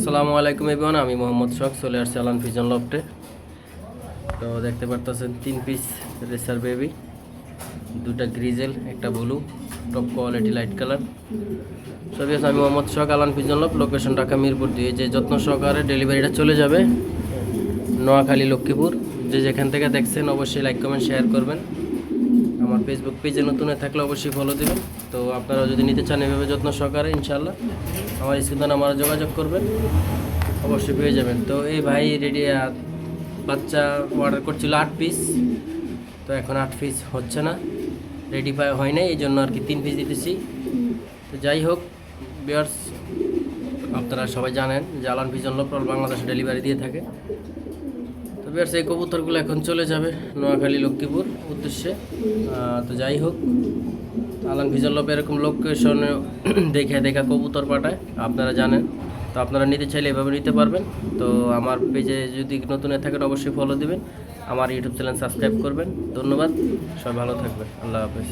আসসালামু আলাইকুম এভরিওয়ান, আমি মোহাম্মদ শখ চলে আসছি আলান ফিজন লফটে। তো দেখতে পারতেছেন 3 পিস রেসার বেবি, দুটা গ্রিজেল, একটা blue, top quality light colour. সবই আছে। আমি মোহাম্মদ শখ, আলান ফিজন লফট, লোকেশন ঢাকা মিরপুর 2। যে যত্ন সহকারে ডেলিভারিটা চলে যাবে নোয়াখালী লক্ষ্মীপুর। যে যেখান থেকে দেখছেন অবশ্যই লাইক কমেন্ট শেয়ার করবেন। আমার ফেসবুক পেজে নতুন থাকলে অবশ্যই ফলো দেবেন। তো আপনারা যদি নিতে চান এভাবে যত্ন সহকারে, ইনশাল্লাহ আমার স্ক্রিনে আমার যোগাযোগ করবেন, অবশ্যই পেয়ে যাবেন। তো এই ভাই রেডি বাচ্চা অর্ডার করছিল 8 পিস, তো এখন 8 পিস হচ্ছে না, রেডি হয় নাই, এই জন্য আর কি 3 পিস দিতেছি। তো যাই হোক ভিউয়ার্স, আপনারা সবাই জানেন যে আলান ফিজন লফট বাংলাদেশে ডেলিভারি দিয়ে থাকে। তো ভিউয়ার্স, এই কবুতরগুলো এখন চলে যাবে নোয়াখালী লক্ষ্মীপুর উদ্দেশ্যে। তো যাই হোক, আলান ফিজন লফট এরকম লোকেশনে দেখা কবুতর পাঠায়, আপনারা জানেন। তো আপনারা নিতে চাইলে এভাবে নিতে পারবেন। তো আমার পেজে যদি নতুন থাকেন অবশ্যই ফলো দিবেন, আমার ইউটিউব চ্যানেল সাবস্ক্রাইব করবেন। ধন্যবাদ, সবাই ভালো থাকবেন, আল্লাহ হাফেজ।